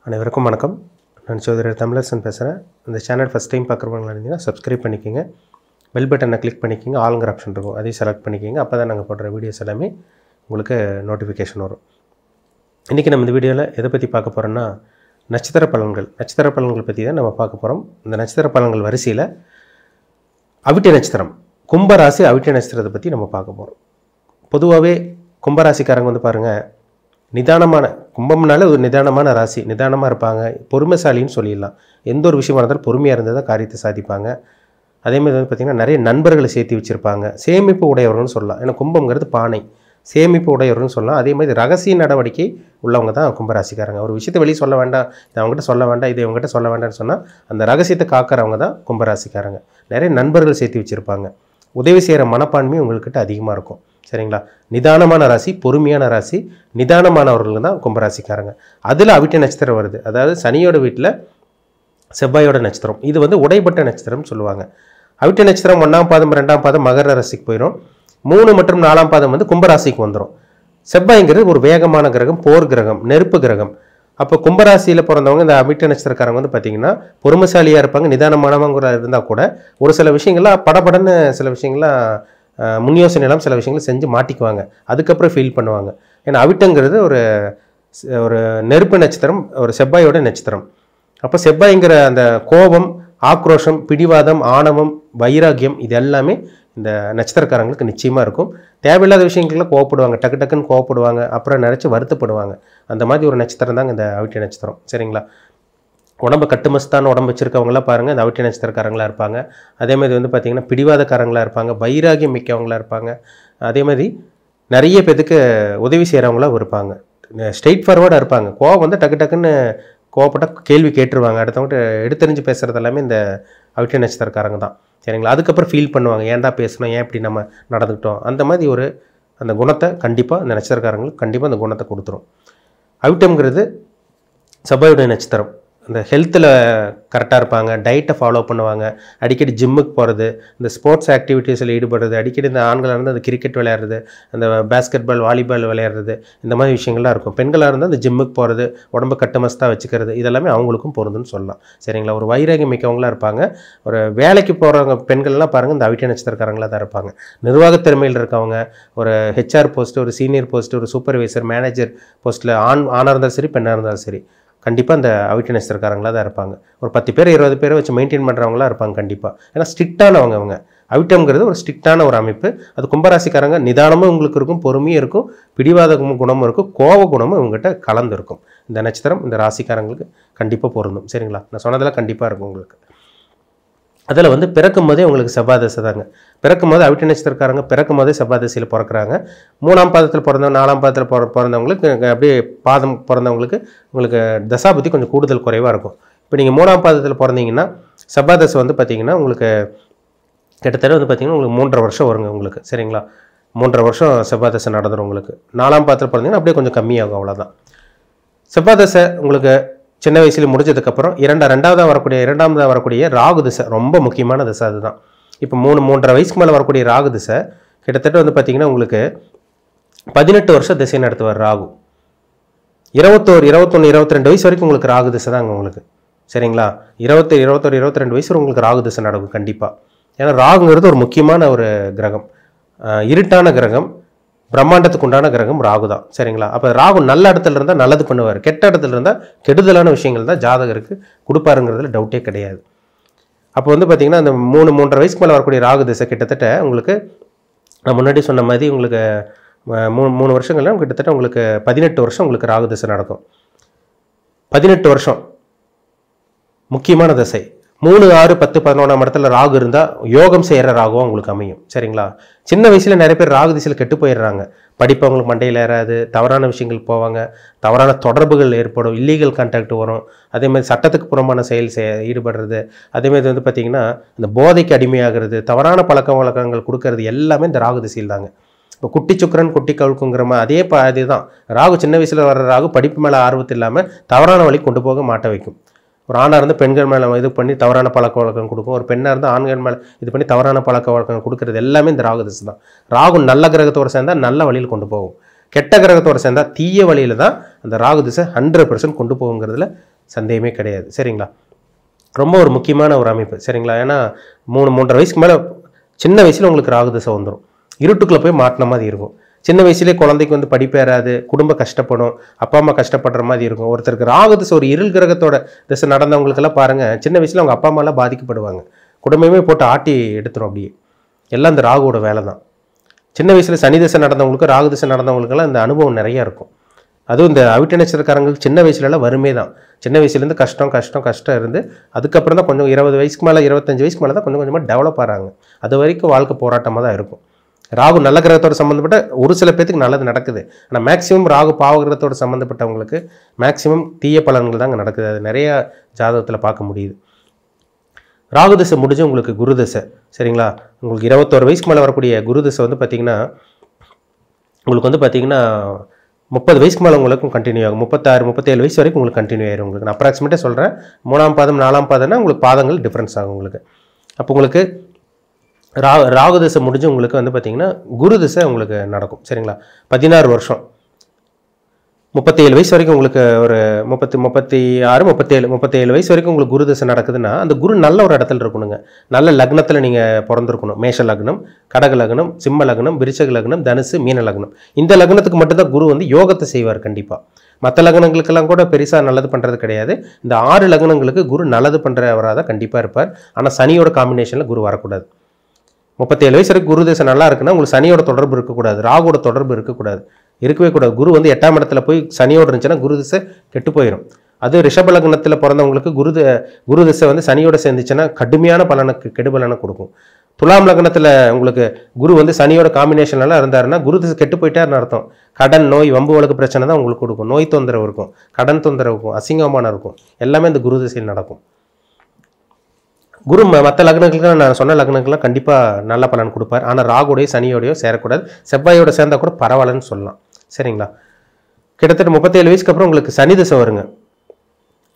அனைவருக்கும் வணக்கம். நான் சோதரர் தமிழரசன் பேசுகிறேன். இந்த சேனல் ஃபஸ்ட் டைம் பார்க்குறவங்களா இருந்தீங்கன்னா சப்ஸ்கிரைப் பண்ணிக்கோங்க, பெல் பட்டனை கிளிக் பண்ணிக்கோங்க, ஆளுங்கிற ஆப்ஷன் இருக்கும் அதையும் செலக்ட் பண்ணிக்கோங்க. அப்போ தான் நாங்கள் போடுற வீடியோஸ் எல்லாமே உங்களுக்கு நோட்டிஃபிகேஷன் வரும். இன்றைக்கி நம்ம இந்த வீடியோவில் எதை பற்றி பார்க்க போகிறோன்னா நட்சத்திர பலன்கள் பற்றி தான் நம்ம பார்க்க போகிறோம். இந்த நட்சத்திர பலன்கள் வரிசையில் அவிட்ட நட்சத்திரம், கும்பராசி அவிட்ட நட்சத்திரத்தை பற்றி நம்ம பார்க்க போகிறோம். பொதுவாகவே கும்பராசிக்காரங்க வந்து பாருங்கள், நிதானமான, கும்பம்னால ஒரு நிதானமான ராசி, நிதானமாக இருப்பாங்க, பொறுமைசாலின்னு சொல்லிடலாம். எந்த ஒரு விஷயமா இருந்தாலும் பொறுமையாக இருந்தால் தான் காரியத்தை சாதிப்பாங்க. அதேமாதிரி வந்து பார்த்திங்கன்னா நிறைய நண்பர்களை சேர்த்து வச்சுருப்பாங்க, சேமிப்பு உடையவர்கள்னு சொல்லலாம். ஏன்னா கும்பம்ங்கிறது பானை, சேமிப்பு உடையவர்கள்னு சொல்லலாம். அதே மாதிரி ரகசிய நடவடிக்கை உள்ளவங்க தான் கும்பராசிக்காரங்க. ஒரு விஷயத்தை வெளியே சொல்ல வேண்டாம், இதை அவங்ககிட்ட சொல்ல வேண்டாம், இதை இவங்ககிட்ட சொல்ல வேண்டாம்னு சொன்னால் அந்த ரகசியத்தை காக்கிறவங்க தான் கும்பராசிக்காரங்க. நிறைய நண்பர்கள் சேர்த்து வச்சுருப்பாங்க, உதவி செய்கிற மனப்பான்மை உங்கள்கிட்ட அதிகமாக இருக்கும். சரிங்களா? நிதானமான ராசி, பொறுமையான ராசி, நிதானமானவர்கள் தான் கும்பராசிக்காரங்க. அதில் அவிட்ட நட்சத்திரம் வருது, அதாவது சனியோட வீட்டில் செவ்வாயோட நட்சத்திரம். இது வந்து உடைப்பட்ட நட்சத்திரம்னு சொல்லுவாங்க. அவிட்ட நட்சத்திரம் 1ஆம் பாதம் 2ஆம் பாதம் மகர ராசிக்கு போயிடும். 3 மற்றும் 4ஆம் பாதம் வந்து கும்பராசிக்கு வந்துடும். செவ்வாய்ங்கிறது ஒரு வேகமான கிரகம், போர் கிரகம், நெருப்பு கிரகம். அப்போ கும்பராசியில் பிறந்தவங்க இந்த அவிட்ட நட்சத்திரக்காரங்க வந்து பார்த்திங்கன்னா பொறுமைசாலியாக இருப்பாங்க, நிதானமானவங்க இருந்தால் கூட ஒரு சில விஷயங்கள்லாம் படபடன்னு சில விஷயங்கள்லாம் முன் யோசனையெல்லாம் சில விஷயங்களை செஞ்சு மாட்டிக்குவாங்க, அதுக்கப்புறம் ஃபீல் பண்ணுவாங்க. ஏன்னா அவிட்டங்கிறது ஒரு நெருப்பு நட்சத்திரம், ஒரு செவ்வாயோட நட்சத்திரம். அப்போ செவ்வாய்ங்கிற அந்த கோபம், ஆக்ரோஷம், பிடிவாதம், ஆணவம், வைராக்கியம், இது எல்லாமே இந்த நட்சத்திரக்காரங்களுக்கு நிச்சயமாக இருக்கும். தேவையில்லாத விஷயங்கள்லாம் கோவப்படுவாங்க, டக்கு டக்குன்னு கோவப்படுவாங்க, அப்புறம் நினச்சி வருத்தப்படுவாங்க. அந்த மாதிரி ஒரு நட்சத்திரம் தாங்க இந்த அவிட்ட நட்சத்திரம். சரிங்களா? உடம்பு கட்டுமஸ்தான உடம்பு வச்சுருக்கவங்களாம் பாருங்கள் இந்த அவிட்ட நட்சத்திரக்காரங்களாக இருப்பாங்க. அதேமாதிரி வந்து பார்த்திங்கன்னா பிடிவாதக்காரங்களாக இருப்பாங்க, வைராகியம் மிக்கவங்களாக இருப்பாங்க. அதே மாதிரி நிறைய பேருக்கு உதவி செய்கிறவங்களாம் இருப்பாங்க, ஸ்ட்ரெயிட் ஃபார்வர்டாக இருப்பாங்க. கோவம் வந்து டக்கு டக்குன்னு கோவப்பட்டால் கேள்வி கேட்டுருவாங்க, அடுத்தவங்கள்ட்ட எடுத்தறிஞ்சு பேசுகிறது எல்லாமே இந்த அவிட்ட நட்சத்திரக்காரங்க தான். சரிங்களா? அதுக்கப்புறம் ஃபீல் பண்ணுவாங்க, ஏன்டா பேசணும், ஏன் இப்படி நம்ம நடந்துக்கிட்டோம். அந்த மாதிரி அந்த குணத்தை கண்டிப்பாக இந்த நட்சத்திரக்காரங்களுக்கு கண்டிப்பாக அந்த குணத்தை கொடுத்துரும். அவிட்டம்ங்கிறது செவ்வாயோட நட்சத்திரம். இந்த ஹெல்த்தில் கரெக்டாக இருப்பாங்க, டயட்டை ஃபாலோ பண்ணுவாங்க, அடிக்கடி ஜிம்முக்கு போகிறது, இந்த ஸ்போர்ட்ஸ் ஆக்டிவிட்டீஸில் ஈடுபடுறது, அடிக்கடி இந்த ஆண்களாக இருந்தால் அந்த கிரிக்கெட் விளையாடுறது, அந்த பேஸ்கெட் பால், வாலிபால் விளையாடுறது, இந்த மாதிரி விஷயங்கள்லாம் இருக்கும். பெண்களாக இருந்தால் அந்த ஜிம்முக்கு போகிறது, உடம்பு கட்டுமஸ்தாக வச்சுக்கிறது, இதெல்லாமே அவங்களுக்கும் பொருந்துன்னு சொல்லலாம். சரிங்களா? ஒரு வைராகியம் மிக்கவங்களாக இருப்பாங்க. ஒரு வேலைக்கு போகிறவங்க பெண்கள்லாம் பாருங்கள் இந்த அவிட்ட நட்சத்திரக்காரங்களாக தான் இருப்பாங்க. நிர்வாகத் திறமையில் இருக்கவங்க, ஒரு ஹெச்ஆர் போஸ்ட்டு, ஒரு சீனியர் போஸ்ட்டு, ஒரு சூப்பர்வைசர், மேனேஜர் போஸ்ட்டில் ஆணாக இருந்தாலும் சரி, பெண்ணாக இருந்தாலும் சரி, கண்டிப்பாக இந்த அவிட்ட நட்சத்திரக்காரங்களாக தான் இருப்பாங்க. ஒரு 10 பேர் 20 பேரை வச்சு மெயின்டைன் பண்ணுறவங்களாம் இருப்பாங்க கண்டிப்பாக. ஏன்னா ஸ்ட்ரிக்டானவங்க அவங்க. அவிட்டம்ங்கிறது ஒரு ஸ்ட்ரிக்டான ஒரு அமைப்பு. அது கும்பராசிக்காரங்க நிதானமும் உங்களுக்கு இருக்கும், பொறுமையும் இருக்கும், பிடிவாத குணமும் இருக்கும், கோப குணமும் இவங்ககிட்ட கலந்து இருக்கும். இந்த நட்சத்திரம் இந்த ராசிக்காரங்களுக்கு கண்டிப்பாக பொருந்தும். சரிங்களா? நான் சொன்னதெல்லாம் கண்டிப்பாக இருக்கும் உங்களுக்கு. அதில் வந்து பிறக்கும் போதே உங்களுக்கு செவ்வாய் தசை தாங்க. பிறக்கும் போது அவிட்ட நட்சத்திரக்காரங்க பிறக்கும் போதே செவ்வாய் தசையில் பிறக்கிறாங்க. 3ஆம் பாதத்தில் பிறந்தவங்க, 4ஆம் பாதத்தில் பிறந்தவங்களுக்கு அப்படியே பாதம் பிறந்தவங்களுக்கு உங்களுக்கு தசாபுத்தி கொஞ்சம் கூடுதல் குறைவாக இருக்கும். இப்போ நீங்கள் 3ஆம் பாதத்தில் பிறந்தீங்கன்னா செவ்வாய் தசை வந்து பார்த்திங்கன்னா உங்களுக்கு கிட்டத்தட்ட வந்து பார்த்திங்கன்னா உங்களுக்கு 3.5 வருஷம் வருங்க உங்களுக்கு. சரிங்களா? 3.5 வருஷம் செவ்வாய் தசை நடந்துடும் உங்களுக்கு. 4ஆம் பாதத்தில் பிறந்தீங்கன்னா அப்படியே கொஞ்சம் கம்மியாகும், அவ்வளோதான். செவ்வாய் தசை உங்களுக்கு சின்ன வயசுல முடிஞ்சதுக்கப்புறம் இரண்டாவதாக வரக்கூடிய ராகு திசை ரொம்ப முக்கியமான திசை. அதுதான் இப்போ 3.5 வயசுக்கு மேலே வரக்கூடிய ராகு திசை கிட்டத்தட்ட வந்து பார்த்திங்கன்னா உங்களுக்கு 18 வருஷம் திசை நடத்துவார் ராகு. 21, 22 வயசு வரைக்கும் உங்களுக்கு ராகு திசை தாங்க உங்களுக்கு. சரிங்களா? 21, 22 வயசு உங்களுக்கு ராகு திசை நடக்கும் கண்டிப்பாக. ஏன்னா ராகுங்கிறது ஒரு முக்கியமான ஒரு கிரகம், இருட்டான கிரகம், பிரம்மாண்டத்துக்கு உண்டான கிரகம் ராகு தான். சரிங்களா? அப்போ ராகு நல்ல இடத்துல இருந்தால் நல்லது பண்ணுவார், கெட்ட இடத்துல இருந்தால் கெடுதலான விஷயங்கள் தான் ஜாதகருக்கு கொடுப்பாருங்கிறதுல டவுட்டே கிடையாது. அப்போ வந்து பார்த்திங்கன்னா அந்த 3.5 வயசுக்கு மேலே வரக்கூடிய ராகு திசை கிட்டத்தட்ட உங்களுக்கு நான் முன்னாடி சொன்ன மாதிரி உங்களுக்கு 3 வருஷங்கள்ல கிட்டத்தட்ட உங்களுக்கு 18 வருஷம் உங்களுக்கு ராகு திசை நடக்கும். 18 வருஷம் முக்கியமான திசை. 3, 6, 10, 11ஆம் இடத்துல ராகு இருந்தால் யோகம் செய்கிற ராகுவும் உங்களுக்கு அமையும். சரிங்களா? சின்ன வயசில் நிறைய பேர் ராகு திசையில் கெட்டு போயிடுறாங்க. படிப்பு அவங்களுக்கு மண்டையில் ஏறாது, தவறான விஷயங்கள் போவாங்க, தவறான தொடர்புகள் ஏற்படும், இல்லீகல் கான்டாக்ட் வரும், அதேமாதிரி சட்டத்துக்கு புறம்பான ஈடுபடுறது, அதேமாதிரி வந்து பார்த்திங்கன்னா இந்த போதைக்கு அடிமையாகிறது, தவறான பழக்க வழக்கங்கள் கொடுக்கறது எல்லாமே இந்த ராகு திசையில் தாங்க. இப்போ குட்டி சுக்கரன் குட்டி கவுக்குங்கிற மாதிரி அதுதான் ராகு. சின்ன வயசில் வர்ற ராகு படிப்பு மேலே ஆர்வத்து இல்லாமல் தவறான வழி கொண்டு போக மாட்ட வைக்கும். ஒரு ஆணாக இருந்து பெண்கள் மேலே இது பண்ணி தவறான பழக்க வழக்கம் கொடுக்கும், ஒரு பெண்ணாக இருந்து ஆண்கள் மேலே இது பண்ணி தவறான பழக்க வழக்கம் கொடுக்கறது எல்லாமே இந்த ராகு திசை தான். ராகு நல்ல கிரகத்தோடு சேர்ந்தால் நல்ல வழியில் கொண்டு போகும். கெட்ட கிரகத்தோட சேர்ந்தா தீய வழியில் தான் அந்த ராகு திசை 100% கொண்டு போகுங்கிறதுல சந்தேகமே கிடையாது. சரிங்களா? ரொம்ப ஒரு முக்கியமான ஒரு அமைப்பு. சரிங்களா? ஏன்னா 3-3.5 வயசுக்கு மேலே சின்ன வயசில் உங்களுக்கு ராகு திசை வந்துடும். இருட்டுக்குள்ளே போய் மாட்டின மாதிரி இருக்கும். சின்ன வயசுலேயே குழந்தைக்கு வந்து படிப்பேறாது, குடும்பம் கஷ்டப்படும், அப்பா அம்மா கஷ்டப்படுற மாதிரி இருக்கும். ஒருத்தருக்கு ராகு திசை ஒரு இருள் கிரகத்தோட திசை நடந்தவங்களுக்கெல்லாம் பாருங்கள், சின்ன வயசில் அவங்க அப்பா அம்மாலாம் பாதிக்கப்படுவாங்க. குடும்பமே போட்டு ஆட்டி எடுத்துரும். அப்படியே எல்லாம் இந்த ராகுவோட வேலை தான். சின்ன வயசில் சனி திசை நடந்தவங்களுக்கு, ராகு திசை நடந்தவங்களுக்கெல்லாம் இந்த அனுபவம் நிறையா இருக்கும். அதுவும் இந்த அவிட்ட நட்சத்திரக்காரங்களுக்கு சின்ன வயசுலலாம் வறுமை தான். சின்ன வயசுலேருந்து கஷ்டம் இருந்து அதுக்கப்புறம் தான் கொஞ்சம் 20 வயசுக்கு மேலே 25 வயசுக்கு மேலே தான் கொஞ்சம் கொஞ்சமாக டெவலப் ஆகிறாங்க. அது வரைக்கும் வாழ்க்கை போராட்டமாக தான் இருக்கும். ராகு நல்ல கிரகத்தோட சம்மந்தப்பட்ட ஒரு சில பேத்துக்கு நல்லது நடக்குது. ஆனால் மேக்ஸிமம் ராகு பாவகிரகத்தோட சம்மந்தப்பட்டவங்களுக்கு மேக்ஸிமம் தீய பலன்கள் தாங்க நடக்குது. அது நிறைய ஜாதகத்தில் பார்க்க முடியுது. ராகு திசை முடிஞ்சு உங்களுக்கு குரு திசை. சரிங்களா? உங்களுக்கு 21 வயசுக்கு மேலே வரக்கூடிய குரு திசை வந்து பார்த்திங்கன்னா உங்களுக்கு வந்து பார்த்திங்கன்னா 30 வயசுக்கு மேலே உங்களுக்கும் கண்டினியூ ஆகும். 36-37 வயசு வரைக்கும் உங்களுக்கு கண்டினியூ ஆயிரும். உங்களுக்கு நான் அப்ராக்சிமேட்டாக சொல்கிறேன். 3ஆம் பாதம் 4ஆம் பாதம்னா உங்களுக்கு பாதங்கள் டிஃப்ரென்ஸ் ஆகும் உங்களுக்கு. அப்போ உங்களுக்கு ராகு திசை முடிஞ்சு உங்களுக்கு வந்து பார்த்திங்கன்னா குரு திசை உங்களுக்கு நடக்கும். சரிங்களா? 16 வருஷம் 37 வயசு வரைக்கும் உங்களுக்கு ஒரு 37 வயசு வரைக்கும் உங்களுக்கு குரு திசை நடக்குதுன்னா அந்த குரு நல்ல ஒரு இடத்துல இருக்கணுங்க. நல்ல லக்னத்தில் நீங்கள் பிறந்திருக்கணும். மேஷ லக்னம், கடக லக்னம், சிம்ம லக்னம், விருச்சக லக்னம், தனுசு, மீன லக்னம். இந்த லக்னத்துக்கு மட்டும்தான் குரு வந்து யோகத்தை செய்வார் கண்டிப்பாக. மற்ற லக்னங்களுக்கெல்லாம் கூட பெருசாக நல்லது பண்ணுறது கிடையாது. இந்த 6 லக்னங்களுக்கு குரு நல்லது பண்ணுறவராக தான் கண்டிப்பாக இருப்பார். ஆனால் சனியோட காம்பினேஷனில் குரு வரக்கூடாது. 37 வயசு வரைக்கும் குரு திசை நல்லா இருக்குன்னா உங்களுக்கு சனியோட தொடர்பு இருக்கக்கூடாது, ராகுவோட தொடர்பு இருக்கக்கூடாது, இருக்கவே கூடாது. குரு வந்து 8ஆம் இடத்துல போய் சனியோடு இருந்துச்சுன்னா குரு திசை கெட்டு போயிடும். அது ரிஷப லக்னத்தில் பிறந்தவங்களுக்கு குரு திசை வந்து சனியோட சேர்ந்துச்சுன்னா கடுமையான கெடுபலனை கொடுக்கும். துலாம் லக்னத்தில் உங்களுக்கு குரு வந்து சனியோட காம்பினேஷன்லாம் இருந்தாருன்னா குரு திசை கெட்டு போயிட்டாருன்னு அர்த்தம். கடன், நோய், வம்பு வழக்கு பிரச்சனை தான் உங்களுக்கு கொடுக்கும். நோய் தொந்தரவு இருக்கும், கடன் தொந்தரவு இருக்கும், அசிங்கமானம் இருக்கும். எல்லாமே இந்த குரு திசையில் நடக்கும். குரு மற்ற லக்னங்களுக்கு நான் சொன்ன லக்னங்களுக்குலாம் கண்டிப்பாக நல்ல பலன் கொடுப்பார். ஆனால் ராகுடைய சனியோடையோ சேரக்கூடாது. செவ்வாயோட சேர்ந்தால் கூட பரவாயில்லன்னு சொல்லலாம். சரிங்களா? கிட்டத்தட்ட 37 வயசுக்கு அப்புறம் உங்களுக்கு சனி திசை வருங்க.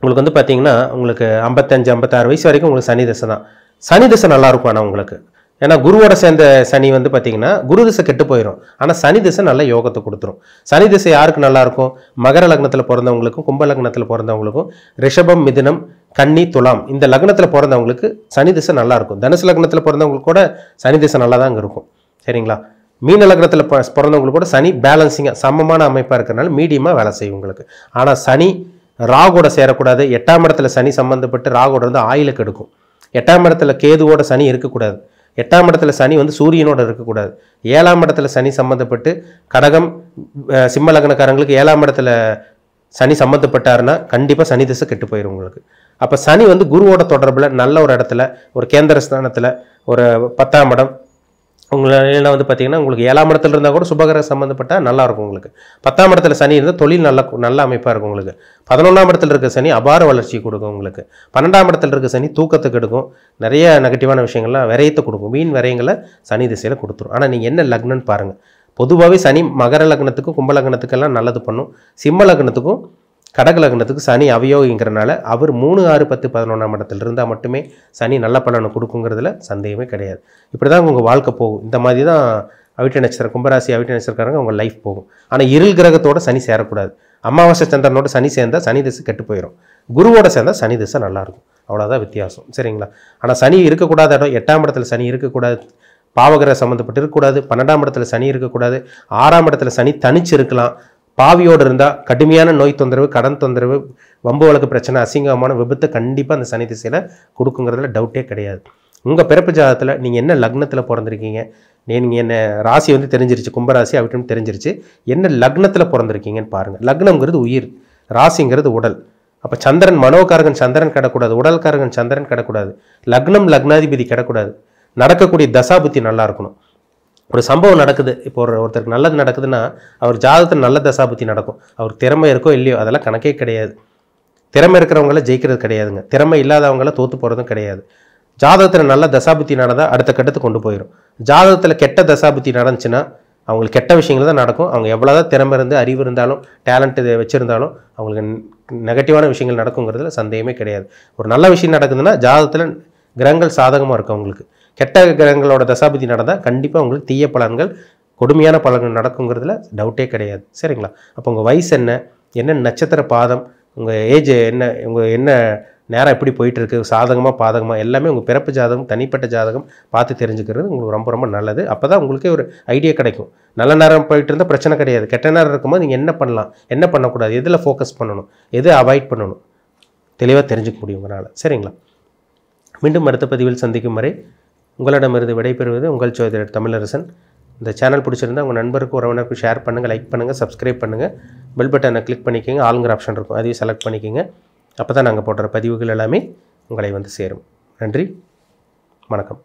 உங்களுக்கு வந்து பார்த்தீங்கன்னா உங்களுக்கு 55-56 வயசு வரைக்கும் உங்களுக்கு சனி திசை தான். சனி திசை நல்லாயிருக்கும். ஆனால் உங்களுக்கு ஏன்னா குருவோட சேர்ந்த சனி வந்து பார்த்தீங்கன்னா குரு திசை கெட்டு போயிடும். ஆனால் சனி திசை நல்ல யோகத்தை கொடுத்துரும். சனி திசை யாருக்கு நல்லாயிருக்கும்? மகர லக்னத்தில் பிறந்தவங்களுக்கும், கும்ப லக்னத்தில் பிறந்தவங்களுக்கும், ரிஷபம், மிதுனம், கன்னி, துலாம் இந்த லக்னத்தில் பிறந்தவங்களுக்கு சனி திசை நல்லாயிருக்கும். தனுசு லக்னத்தில் பிறந்தவங்களுக்கு கூட சனி திசை நல்லா தான் இருக்கும். சரிங்களா? மீன லக்னத்தில் பிறந்தவங்களுக்கு கூட சனி பேலன்சிங்காக சமமான அமைப்பாக இருக்கிறனால மீடியமாக வேலை செய்யும் உங்களுக்கு. ஆனால் சனி ராகுவோட சேரக்கூடாது. 8ஆம் இடத்துல சனி சம்மந்தப்பட்டு ராகுவோட வந்து ஆயிலுக்கு எடுக்கும். 8ஆம் இடத்துல கேதுவோட சனி இருக்கக்கூடாது. 8ஆம் இடத்துல சனி வந்து சூரியனோட இருக்கக்கூடாது. 7ஆம் இடத்துல சனி சம்மந்தப்பட்டு கடகம், சிம்ம லக்னக்காரங்களுக்கு 7ஆம் இடத்துல சனி சம்மந்தப்பட்டாருன்னா கண்டிப்பாக சனி திசை கெட்டு போயிடும் உங்களுக்கு. அப்போ சனி வந்து குருவோட தொடர்பில் நல்ல ஒரு இடத்துல ஒரு கேந்திர ஸ்தானத்தில் ஒரு 10ஆம் இடம் உங்களை வந்து பார்த்தீங்கன்னா உங்களுக்கு 7ஆம் இடத்துல இருந்தால் கூட சுபகிரக சம்மந்தப்பட்டால் நல்லாயிருக்கும் உங்களுக்கு. 10ஆம் இடத்துல சனி இருந்தால் தொழில் நல்ல அமைப்பாக இருக்கும் உங்களுக்கு. 11ஆம் இடத்துல இருக்க சனி அபார வளர்ச்சி கொடுக்கும் உங்களுக்கு. 12ஆம் இடத்துல இருக்க சனி தூக்கத்துக்கு எடுக்கும். நிறைய நெகட்டிவான விஷயங்கள்லாம் விரயத்தை கொடுக்கும். வீண் விரயங்களை சனி திசையில் கொடுத்துரும். ஆனால் நீங்கள் என்ன லக்னன்னு பாருங்கள். பொதுவாகவே சனி மகர லக்னத்துக்கும் கும்ப லக்னத்துக்கெல்லாம் நல்லது பண்ணும். சிம்ம லக்னத்துக்கும் கடக லக்னத்துக்கு சனி அவயோகிங்கிறனால அவர் 3, 6, 10, 11ஆம் இடத்துல இருந்தால் மட்டுமே சனி நல்ல பலனை கொடுக்குங்கிறதுல சந்தேகமே கிடையாது. இப்படி தான் உங்கள் வாழ்க்கை போகும். இந்த மாதிரி தான் அவிட்ட நட்சத்திரம், கும்பராசி அவிட்ட நட்சத்திரக்காரங்க உங்கள் லைஃப் போகும். ஆனால் இருள் கிரகத்தோட சனி சேரக்கூடாது. அமாவாசை சந்திரனோட சனி சேர்ந்தால் சனி திசை கெட்டு போயிடும். குருவோட சேர்ந்தால் சனி திசை நல்லாயிருக்கும். அவ்வளோதான் வித்தியாசம். சரிங்களா? ஆனால் சனி இருக்கக்கூடாத இடம் 8ஆம் இடத்துல சனி இருக்கக்கூடாது. பாவகிரக சம்மந்தப்பட்டு இருக்கக்கூடாது. 12ஆம் இடத்துல சனி இருக்கக்கூடாது. 6ஆம் இடத்துல சனி தனிச்சு இருக்கலாம். பாவியோடு இருந்தால் கடுமையான நோய் தொந்தரவு, கடன் தொந்தரவு, வம்பு வழக்கு பிரச்சனை, அசிங்கமான விபத்தை கண்டிப்பாக அந்த சனி திசையில் கொடுக்குங்கிறதுல டவுட்டே கிடையாது. உங்கள் பிறப்பு ஜாதகத்தில் நீங்கள் என்ன லக்னத்தில் பிறந்திருக்கீங்க, நீங்கள் என்ன ராசி வந்து தெரிஞ்சிருச்சு, கும்பராசி அவிட்டம் தெரிஞ்சிருச்சு, என்ன லக்னத்தில் பிறந்திருக்கீங்கன்னு பாருங்கள். லக்னங்கிறது உயிர், ராசிங்கிறது உடல். அப்போ சந்திரன் மனோகாரகன் சந்திரன் கிடக்கூடாது, உடல்காரகன் சந்திரன் கிடக்கூடாது, லக்னம் லக்னாதிபதி கிடக்கூடாது. நடக்கக்கூடிய தசாபுத்தி நல்லா இருக்கணும். ஒரு சம்பவம் நடக்குது, இப்போ ஒருத்தருக்கு நல்லது நடக்குதுன்னா அவர் ஜாதகத்தில் நல்ல தசாபுத்தி நடக்கும். அவர் திறமை இருக்கோ இல்லையோ அதெல்லாம் கணக்கே கிடையாது. திறமை இருக்கிறவங்கள ஜெயிக்கிறது கிடையாதுங்க. திறமை இல்லாதவங்கள தோற்று போகிறதும் கிடையாது. ஜாதகத்தில் நல்ல தசாபுத்தி நடந்தால் அடுத்த கட்டத்துக்கு கொண்டு போயிடும். ஜாதகத்தில் கெட்ட தசாபுத்தி நடந்துச்சுன்னா அவங்களுக்கு கெட்ட விஷயங்கள் தான் நடக்கும். அவங்க எவ்வளோதான் திறமை இருந்து அறிவு இருந்தாலும் டேலண்ட் இதை வச்சுருந்தாலும் அவங்களுக்கு நெகட்டிவான விஷயங்கள் நடக்குங்கிறதுல சந்தேகமே கிடையாது. ஒரு நல்ல விஷயம் நடக்குதுன்னா ஜாதகத்தில் கிரகங்கள் சாதகமாக இருக்கும். அவங்களுக்கு கெட்ட கிரகங்களோட தசாபுத்தி நடந்தால் கண்டிப்பாக உங்களுக்கு தீய பலன்கள் கொடுமையான பலன்கள் நடக்குங்கிறதுல டவுட்டே கிடையாது. சரிங்களா? அப்போ உங்கள் வயசு என்ன நட்சத்திர பாதம், உங்கள் ஏஜ் என்ன நேரம் எப்படி போயிட்டுருக்கு, சாதகமாக பாதகமாக எல்லாமே உங்கள் பிறப்பு ஜாதகம், தனிப்பட்ட ஜாதகம் பார்த்து தெரிஞ்சுக்கிறது உங்களுக்கு ரொம்ப ரொம்ப நல்லது. அப்போ தான் உங்களுக்கே ஒரு ஐடியா கிடைக்கும். நல்ல நேரம் போயிட்டு இருந்தால் பிரச்சனை கிடையாது. கெட்ட நேரம் இருக்கும்போது நீங்கள் என்ன பண்ணலாம், என்ன பண்ணக்கூடாது, எதில் ஃபோக்கஸ் பண்ணணும், எது அவாய்ட் பண்ணணும், தெளிவாக தெரிஞ்சுக்க முடியும் உங்களால். சரிங்களா? மீண்டும் அடுத்த பதிவில் சந்திக்கும் வரை உங்களிடமிருந்து விடைபெறுவது உங்கள் ஜோதிடர் தமிழரசன். இந்த சேனல் பிடிச்சிருந்தால் உங்கள் நண்பருக்கு உறவினருக்கு ஷேர் பண்ணுங்கள், லைக் பண்ணுங்கள், சப்ஸ்கிரைப் பண்ணுங்கள். பெல் பட்டனை கிளிக் பண்ணிக்கோங்க. ஆளுங்கிற ஆப்ஷன் இருக்கும், அதையும் செலக்ட் பண்ணிக்கோங்க. அப்போ தான் நாங்கள் போடுற பதிவுகள் எல்லாமே உங்களை வந்து சேரும். நன்றி, வணக்கம்.